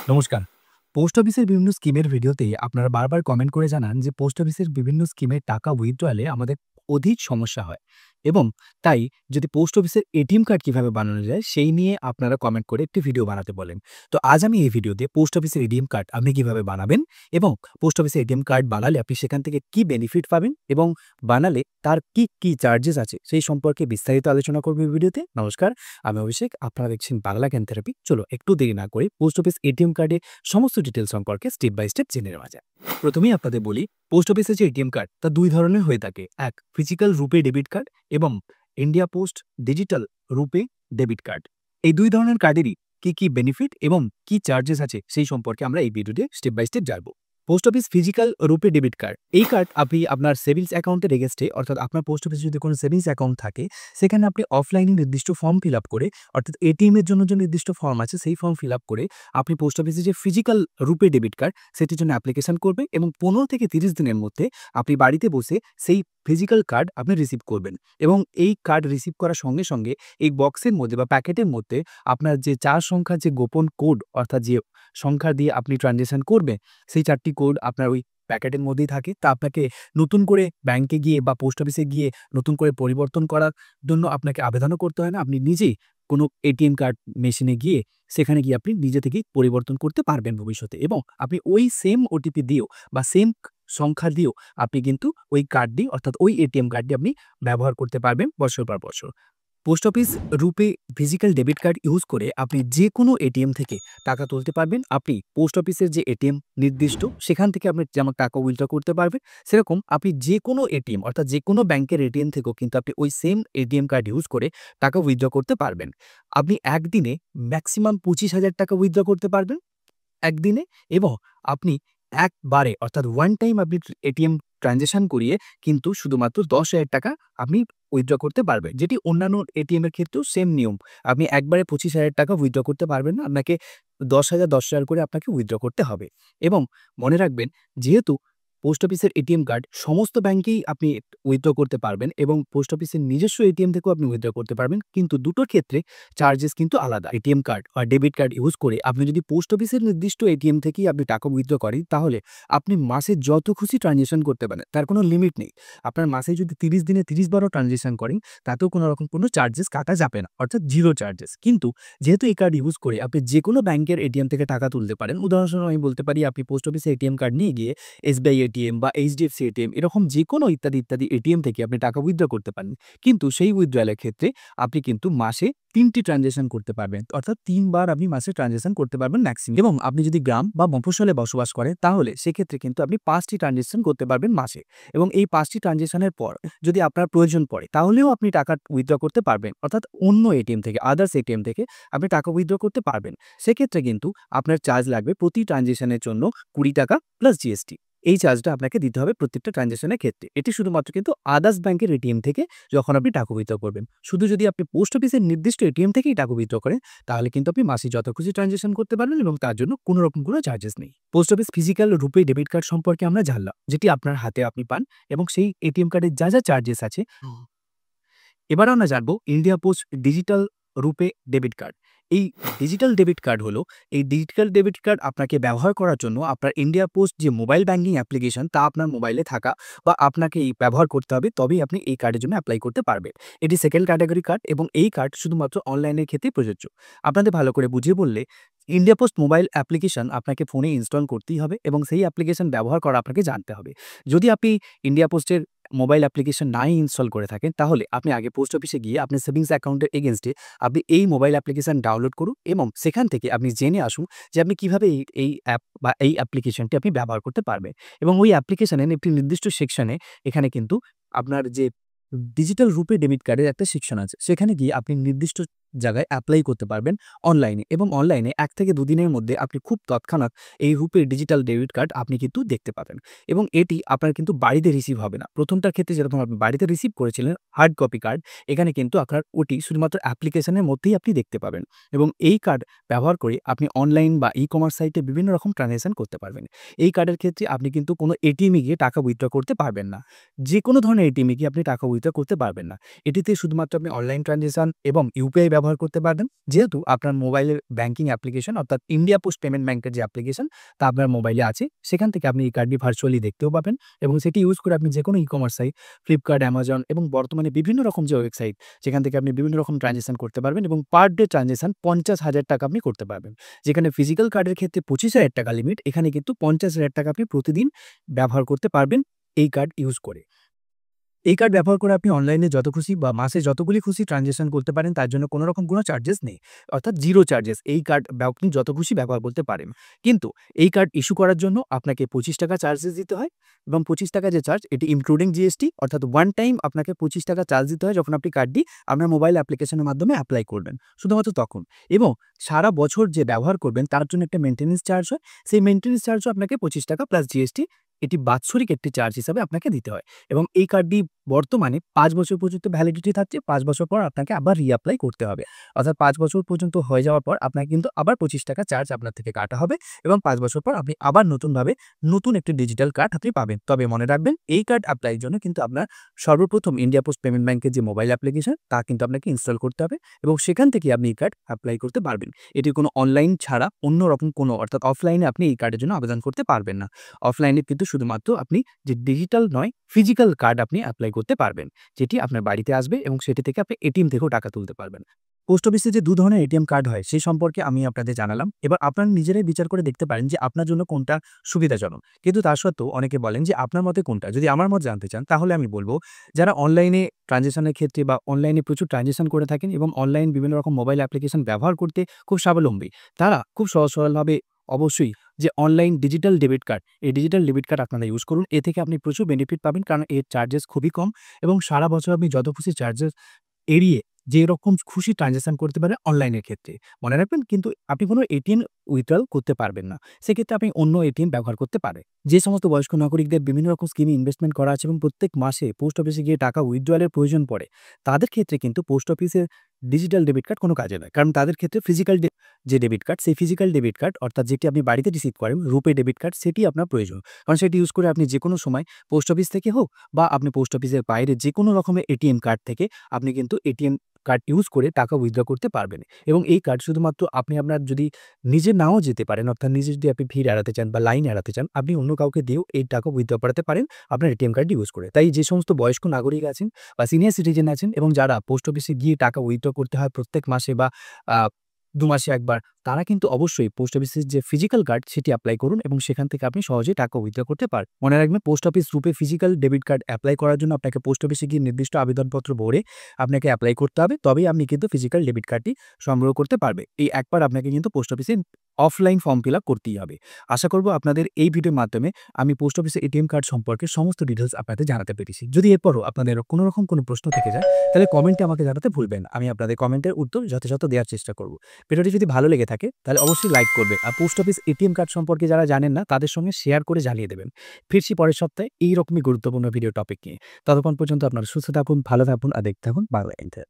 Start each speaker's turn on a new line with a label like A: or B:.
A: নমস্কার। পোস্ট অফিসের বিভিন্ন স্কিমের ভিডিওতে আপনারা বারবার কমেন্ট করে জানান যে পোস্ট অফিসের বিভিন্ন স্কিমের টাকা উইথড্রয়ালে আমাদের অধিক সমস্যা হয় এবং তাই যদি পোস্ট অফিসের এটিএম কার্ড কিভাবে বানানো যায় সেই নিয়ে আপনারা কমেন্ট করে একটি ভিডিও বানাতে বলেন। তো আজ আমি এই ভিডিওতে পোস্ট অফিসের এটিএম কার্ড আপনি কিভাবে বানাবেন এবং পোস্ট অফিসের এটিএম কার্ড বানালে আপনি সেখান থেকে কি বেনিফিট পাবেন এবং বানালে তার কি চার্জেস আছে সেই সম্পর্কে বিস্তারিত আলোচনা করব এই ভিডিওতে। নমস্কার, আমি অভিষেক। আপনারা দেখছেন বাংলা জ্ঞান থেরাপি। চলো একটু দেরি না করে পোস্ট অফিস এটিএম কার্ডে সমস্ত ডিটেইলস সম্পর্কে স্টেপ বাই স্টেপ জেনে নেওয়া যায়। প্রথমেই আপনাদের বলি, পোস্ট অফিসের যে এটিএম কার্ড তা দুই ধরনের হয়ে থাকে। এক, ফিজিক্যাল রুপে ডেবিট কার্ড এবং ইন্ডিয়া পোস্ট ডিজিটাল রুপে ডেবিট কার্ড। এই দুই ধরনের কার্ডেরই কি বেনিফিট এবং কি চার্জেস আছে সেই সম্পর্কে আমরা এই ভিডিওতে স্টেপ বাই স্টেপ জানবো। পোস্ট অফিস ফিজিক্যাল রুপে ডেবিট কার্ড, এই কার্ড আপনি আপনার সেভিংস অ্যাকাউন্টের এগেনস্টে, অর্থাৎ আপনার পোস্ট অফিসে যদি কোনো সেভিংস অ্যাকাউন্ট থাকে সেখানে আপনি অফলাইনে নির্দিষ্ট ফর্ম ফিল আপ করে, অর্থাৎ এটিএম এর জন্য যে নির্দিষ্ট ফর্ম আছে সেই ফর্ম ফিল আপ করে আপনি পোস্ট অফিসে যে ফিজিক্যাল রুপে ডেবিট কার্ড সেটির জন্য অ্যাপ্লিকেশন করবেন এবং 15 থেকে 30 দিনের মধ্যে আপনি বাড়িতে বসে সেই ফিজিক্যাল কার্ড আপনি রিসিভ করবেন। এবং এই কার্ড রিসিভ করার সঙ্গে সঙ্গে এই বক্সের মধ্যে বা প্যাকেটের মধ্যে আপনার যে 4 সংখ্যার যে গোপন কোড, অর্থাৎ যে সংখ্যা দিয়ে আপনি ট্রানজ্যাকশন করবেন সেই 4টি কোড আপনার ওই প্যাকেটের মধ্যেই থাকে। তা আপনাকে নতুন করে ব্যাংকে গিয়ে বা পোস্ট অফিসে গিয়ে নতুন করে পরিবর্তন করার জন্য আপনাকে আবেদনও করতে হয় না। আপনি নিজেই কোনো এটিএম কার্ড মেশিনে গিয়ে সেখানে গিয়ে আপনি নিজে থেকেই পরিবর্তন করতে পারবেন ভবিষ্যতে, এবং আপনি ওই সেম ওটিপি দিয়েও বা সেম সংখ্যা দিয়েও আপনি কিন্তু ওই কার্ডটি, অর্থাৎ ওই এটিএম কার্ডটি আপনি ব্যবহার করতে পারবেন বছর পর বছর। পোস্ট অফিস রুপে ফিজিক্যাল ডেবিট কার্ড ইউজ করে আপনি যে কোনো এটিএম থেকে টাকা তুলতে পারবেন। আপনি পোস্ট অফিসের যে এটিএম নির্দিষ্ট সেখান থেকে আপনি যেমন টাকা উইথড্র করতে পারবেন, সেরকম আপনি যে কোনো এটিএম, অর্থাৎ যে কোনো ব্যাংকের এটিএম থেকেও কিন্তু আপনি ওই সেম এটিএম কার্ড ইউজ করে টাকা উইথড্র করতে পারবেন। আপনি একদিনে ম্যাক্সিমাম 25,000 টাকা উইথড্র করতে পারবেন একদিনে, এবং আপনি একবারে, অর্থাৎ ওয়ান টাইম আপনি এটিএম ট্রানজ্যাকশন করিয়ে কিন্তু শুধুমাত্র 10,000 টাকা আপনি উইথড্র করতে পারবেন, যেটি অন্যান্য এটিএম এর ক্ষেত্রেও সেম নিয়ম। আপনি একবারে 25,000 টাকা উইথড্র করতে পারবেন না, আপনাকে 10,000 করে আপনাকে উইথড্র করতে হবে। এবং মনে রাখবেন, যেহেতু পোস্ট অফিসের এটিএম কার্ড সমস্ত ব্যাংকেই আপনি উইথড্র করতে পারবেন এবং পোস্ট অফিসের নিজস্ব এটিএম থেকেও আপনি উইথড্র করতে পারবেন, কিন্তু দুটোর ক্ষেত্রে চার্জেস কিন্তু আলাদা। এটিএম কার্ড আর ডেবিট কার্ড ইউজ করে আপনি যদি পোস্ট অফিসের নির্দিষ্ট এটিএম থেকেই আপনি টাকা উইথড্র করেন, তাহলে আপনি মাসে যত খুশি ট্রানজ্যাকশন করতে পারেন, তার কোনো লিমিট নেই। আপনার মাসে যদি 30 দিনে 30 বারও ট্রানজ্যাকশন করেন, তাতেও কোনো রকম কোনো চার্জেস কাটা যাবে না, অর্থাৎ জিরো চার্জেস। কিন্তু যেহেতু এই কার্ড ইউজ করে আপনি যে কোনো ব্যাংকের এটিএম থেকে টাকা তুলতে পারেন, উদাহরণস্বরূপ আমি বলতে পারি আপনি পোস্ট অফিসে এটিএম কার্ড নিয়ে গিয়ে এসবিআই এটিএম বা এইচডিএফসি এটিএম এরকম যে কোনো ইত্যাদি এটিএম থেকে আপনি টাকা উইথড্র করতে পারেন। কিন্তু সেই উইথড্রয়ালের ক্ষেত্রে আপনি কিন্তু মাসে 3টি ট্রানজ্যাকশন করতে পারবেন, অর্থাৎ 3 বার আপনি মাসে ট্রানজ্যাকশন করতে পারবেন ম্যাক্সিমাম। এবং আপনি যদি গ্রাম বা মফস্বলে বসবাস করেন, তাহলে সেক্ষেত্রে কিন্তু আপনি 5টি ট্রানজ্যাকশন করতে পারবেন মাসে। এবং এই 5টি ট্রানজ্যাকশনের পর যদি আপনার প্রয়োজন পড়ে, তাহলেও আপনি টাকা উইথড্র করতে পারবেন, অর্থাৎ অন্য এটিএম থেকে, আদার্স এটিএম থেকে আপনি টাকা উইথড্র করতে পারবেন। সেক্ষেত্রে কিন্তু আপনার চার্জ লাগবে প্রতি ট্রানজ্যাকশনের জন্য 20 টাকা প্লাস জিএসটি। এই চার্জটা আপনাকে দিতে হবে প্রত্যেকটা ট্রানজ্যাকশনের ক্ষেত্রে। এটি শুধুমাত্র কিন্তু আদার্স ব্যাংকের এটিএম থেকে যখন আপনি টাকা উইথড্র করবেন। শুধু যদি আপনি পোস্ট অফিসের নির্দিষ্ট এটিএম থেকেই টাকা উইথড্র করেন, তাহলে কিন্তু আপনি মাসে যত খুশি ট্রানজ্যাকশন করতে পারবেন এবং তার জন্য কোনো রকম কোনো চার্জেস নেই। পোস্ট অফিস ফিজিক্যাল রুপে ডেবিট কার্ড সম্পর্কে আমরা জানলাম, যেটি আপনার হাতে আপনি পান, এবং সেই এটিএম কার্ডের যা চার্জেস আছে। এবার আমরা জানবো ইন্ডিয়া পোস্ট ডিজিটাল রুপে ডেবিট কার্ড। এই ডিজিটাল ডেবিট কার্ড হলো, এই ডিজিটাল ডেবিট কার্ড আপনাকে ব্যবহার করার জন্য আপনার ইন্ডিয়া পোস্ট যে মোবাইল ব্যাংকিং অ্যাপ্লিকেশন তা আপনার মোবাইলে থাকা বা আপনাকে এই ব্যবহার করতে হবে, তবেই আপনি এই কার্ডের জন্য অ্যাপ্লাই করতে পারবেন। এটি সেকেন্ড ক্যাটাগরি কার্ড এবং এই কার্ড শুধুমাত্র অনলাইনের ক্ষেত্রেই প্রযোজ্য। আপনাদের ভালো করে বুঝিয়ে বললে, ইন্ডিয়া পোস্ট মোবাইল অ্যাপ্লিকেশন আপনাকে ফোনে ইনস্টল করতেই হবে এবং সেই অ্যাপ্লিকেশন ব্যবহার করা আপনাকে জানতে হবে। যদি আপনি ইন্ডিয়া পোস্টের মোবাইল অ্যাপ্লিকেশন নাই ইনস্টল করে থাকেন, তাহলে আপনি আগে পোস্ট অফিসে গিয়ে আপনার সেভিংস অ্যাকাউন্টের এগেনস্টে আপনি এই মোবাইল অ্যাপ্লিকেশন ডাউনলোড করুন এবং সেখান থেকে আপনি জেনে আসুন যে আপনি কিভাবে এই অ্যাপ বা এই অ্যাপ্লিকেশনটি আপনি ব্যবহার করতে পারবেন। এবং ওই অ্যাপ্লিকেশনের একটি নির্দিষ্ট সেকশনে এখানে কিন্তু আপনার যে ডিজিটাল রুপে ডেবিট কার্ডের একটা সেকশন আছে, সেখানে গিয়ে আপনি নির্দিষ্ট জায়গায় অ্যাপ্লাই করতে পারবেন অনলাইনে, এবং অনলাইনে 1 থেকে 2 দিনের মধ্যে আপনি খুব তৎক্ষণাৎ এই রুপে ডিজিটাল ডেবিট কার্ড আপনি কিন্তু দেখতে পাবেন। এবং এটি আপনার কিন্তু বাড়িতে রিসিভ হবে না। প্রথমটার ক্ষেত্রে যেরকম আপনি বাড়িতে রিসিভ করেছিলেন হার্ড কপি কার্ড, এখানে কিন্তু আপনার ওটি শুধুমাত্র অ্যাপ্লিকেশনের মধ্যেই আপনি দেখতে পাবেন। এবং এই কার্ড ব্যবহার করে আপনি অনলাইন বা ই-কমার্স সাইটে বিভিন্ন রকম ট্রানজ্যাকশন করতে পারবেন। এই কার্ডের ক্ষেত্রে আপনি কিন্তু কোনো এটিএমে গিয়ে টাকা উইথড্র করতে পারবেন না। যে কোনো ধরনের এটিএমে গিয়ে আপনি টাকা উইথড্র করতে পারবেন না। এটিতে শুধুমাত্র আপনি অনলাইন ট্রানজ্যাকশন এবং ইউপিআই ব্যবহার ব্যবহার করতে পারবেন। যেহেতু আপনার মোবাইলের ব্যাংকিং অ্যাপ্লিকেশন অর্থাৎ ইন্ডিয়া পোস্ট পেমেন্ট ব্যাংকের যে অ্যাপ্লিকেশন তা আপনার মোবাইলে আছে, সেখান থেকে আপনি এই কার্ডটি ভার্চুয়ালি দেখতেও পাবেন এবং সেটি ইউজ করে আপনি যেকোনো ই-কমার্স সাইট ফ্লিপকার্ট, অ্যামাজন এবং বর্তমানে বিভিন্ন রকম যে ওয়েবসাইট যেখান থেকে আপনি বিভিন্ন রকম ট্রানজ্যাকশন করতে পারবেন এবং পার ডে ট্রানজ্যাকশন ৫০,০০০ টাকা আপনি করতে পারবেন। যেখানে ফিজিক্যাল কার্ডের ক্ষেত্রে ২৫,০০০ টাকা লিমিট, এখানে কিন্তু ৫০,০০০ টাকা আপনি প্রতিদিন ব্যবহার করতে পারবেন এই কার্ড ইউজ করে। এই কার্ড ব্যবহার করে আপনি অনলাইনে যত খুশি বা মাসে যতগুলি খুশি ট্রানজ্যাকশন করতে পারেন, তার জন্য কোনো রকম কোনো চার্জেস নেই। অর্থাৎ জিরো চার্জেস। এই কার্ড আপনি যত খুশি ব্যবহার করতে পারেন। কিন্তু এই কার্ড ইস্যু করার জন্য আপনাকে ৳২৫ চার্জেস দিতে হয় এবং ৳২৫ যে চার্জ এটি ইনক্লুডিং জিএসটি, অর্থাৎ ওয়ান টাইম আপনাকে ৳২৫ চার্জ দিতে হয় যখন আপনি কার্ডটি আপনার মোবাইল অ্যাপ্লিকেশনের মাধ্যমে এপ্লাই করবেন। শুধুমাত্র তখন। এবং সারা বছর যে ব্যবহার করবেন তার জন্য একটা মেইনটেন্যান্স চার্জ হয়। সেই মেইনটেন্যান্স চার্জও আপনাকে ৳২৫ প্লাস জিএসটি, এটি বাৎসরিক একটি চার্জ হিসাবে আপনাকে দিতে হয় এবং এই কার্ডটি বর্তমানে ৫ বছর পর্যন্ত ভ্যালিডিটি থাকছে। ৫ বছর পর আপনাকে আবার রি-এপ্লাই করতে হবে। অর্থাৎ ৫ বছর পর্যন্ত হয়ে যাওয়ার পর আপনাকে কিন্তু আবার ৳২৫ চার্জ আপনার থেকে কাটা হবে এবং ৫ বছর পর আপনি আবার নতুনভাবে নতুন একটি ডিজিটাল কার্ড আপনি পাবেন। তবে মনে রাখবেন এই কার্ড এপ্লাইয়ের জন্য কিন্তু আপনার সর্বপ্রথম ইন্ডিয়া পোস্ট পেমেন্ট ব্যাংকের যে মোবাইল অ্যাপ্লিকেশন তা কিন্তু আপনাকে ইনস্টল করতে হবে এবং সেখান থেকে আপনি এই কার্ড এপ্লাই করতে পারবেন। এটি কোনো অনলাইন ছাড়া অন্য রকম কোনো অর্থাৎ অফলাইনে আপনি এই কার্ডের জন্য আবেদন করতে পারবেন না। অফলাইনে কিন্তু শুধুমাত্র আপনি যে ডিজিটাল নয় ফিজিক্যাল কার্ড আপনি এপ্লাই করতে পারবেন। যেটি আপনার বাড়িতে আসবে এবং সেটি থেকে আপনি এটিএম থেকেও টাকা তুলতে পারবেন। পোস্ট অফিসে যে ২ ধরনের এটিএম কার্ড হয় সেই সম্পর্কে আমি আপনাদের জানালাম। এবার আপনারা নিজেরাই বিচার করে দেখতে পারেন যে আপনার জন্য কোনটা সুবিধাজনক। কিন্তু তা সত্ত্বেও অনেকে বলেন যে আপনার মতে কোনটা? যদি আমার মত জানতে চান তাহলে আমি বলব, যারা অনলাইনে ট্রানজ্যাকশনের ক্ষেত্রে বা অনলাইনে প্রচুর ট্রানজ্যাকশন করে থাকেন এবং অনলাইন বিভিন্ন রকম মোবাইল অ্যাপ্লিকেশন ব্যবহার করতে খুব স্বাবলম্বী, তারা খুব সহজ সরলভাবে অবশ্যই যে অনলাইন ডিজিটাল ডেবিট কার্ড, এই ডিজিটাল ডেবিট কার্ড আপনারা ইউজ করুন। এ থেকে আপনি প্রচুর বেনিফিট পাবেন কারণ এর চার্জেস খুবই কম এবং সারা বছর আপনি যত খুশি চার্জেস এড়িয়ে যেরকম খুশি ট্রানজ্যাকশন করতে পারেন অনলাইনের ক্ষেত্রে। মনে রাখবেন কিন্তু আপনি কোনো এটিএম উইথড্রল করতে পারবেন না। সেক্ষেত্রে আপনি অন্য এটিএম ব্যবহার করতে পারেন। যে সমস্ত বয়স্ক নাগরিকদের বিভিন্ন রকম স্কিমে ইনভেস্টমেন্ট করা আছে এবং প্রত্যেক মাসে পোস্ট অফিসে গিয়ে টাকা উইথড্রয়ালের প্রয়োজন পড়ে, তাদের ক্ষেত্রে কিন্তু পোস্ট অফিসের ডিজিটাল ডেবিট কার্ড কোনো কাজে নয়। কারণ তাদের ক্ষেত্রে ফিজিক্যাল যে ডেবিট কার্ড, সেই ফিজিক্যাল ডেবিট কার্ড অর্থাৎ যেটি আপনি বাড়িতে রিসিভ করেন, রূপে ডেবিট কার্ড, সেটি আপনার প্রয়োজন। কারণ সেটি ইউজ করে আপনি যেকোনো সময় পোস্ট অফিস থেকে হোক বা আপনি পোস্ট অফিসের বাইরে যেকোনো রকমের এটিএম কার্ড থেকে আপনি কিন্তু এটিএম কার্ড ইউজ করে টাকা উইথড্র করতে পারবেন এবং এই কার্ড শুধুমাত্র আপনি আপনার যদি নিজে নাও যেতে পারেন, অর্থাৎ নিজে যদি আপনি ভিড় এড়াতে চান বা লাইন এড়াতে চান, আপনি অন্য কাউকে দিয়েও এই টাকা উইথড্র করাতে পারেন আপনার এটিএম কার্ড ইউজ করে। তাই যে সমস্ত বয়স্ক নাগরিক আছেন বা সিনিয়র সিটিজেন আছেন এবং যারা পোস্ট অফিসে গিয়ে টাকা উইথড্র করতে হয় প্রত্যেক মাসে বা আ ২ মাসে একবার, তারা কিন্তু অবশ্যই পোস্ট অফিসের যে ফিজিক্যাল কার্ড সেটি এপ্লাই করুন এবং সেখান থেকে আপনি সহজেই টাকা উইথড্র করতে পারেন। মনে রাখবেন পোস্ট অফিস রূপে ফিজিক্যাল ডেবিট কার্ড এপ্লাই করার জন্য আপনাকে পোস্ট অফিসে গিয়ে নির্দিষ্ট আবেদনপত্র ভরে আপনাকে এপ্লাই করতে হবে। তবেই আপনি কিন্তু ফিজিক্যাল ডেবিট কার্ডটি সংগ্রহ করতে পারবে। এই একবার আপনাকে কিন্তু পোস্ট অফিসে অফলাইন ফর্ম ফিল আপ করতেই হবে। আশা করব আপনাদের এই ভিডিওর মাধ্যমে আমি পোস্ট অফিসে এটিএম কার্ড সম্পর্কে সমস্ত ডিটেইলস আপনাদের জানাতে পেরেছি। যদি এরপরও আপনাদের কোনো রকম কোনো প্রশ্ন থেকে যায় তাহলে কমেন্টে আমাকে জানাতে ভুলবেন না। আমি আপনাদের কমেন্টের উত্তর যথাযথ দেওয়ার চেষ্টা করব। ভিডিওটি যদি ভালো লেগে থাকে তাহলে অবশ্যই লাইক করবেন। আর পোস্ট অফিস এটিএম কার্ড সম্পর্কে যারা জানেন না তাদের সঙ্গে শেয়ার করে জানিয়ে দেবেন। ফিরছি পরের সপ্তাহে এইরকমই গুরুত্বপূর্ণ ভিডিও টপিক নিয়ে। ততক্ষণ পর্যন্ত আপনারা সুস্থ থাকুন, ভালো থাকুন আর দেখতে থাকুন বাংলা এন্টার।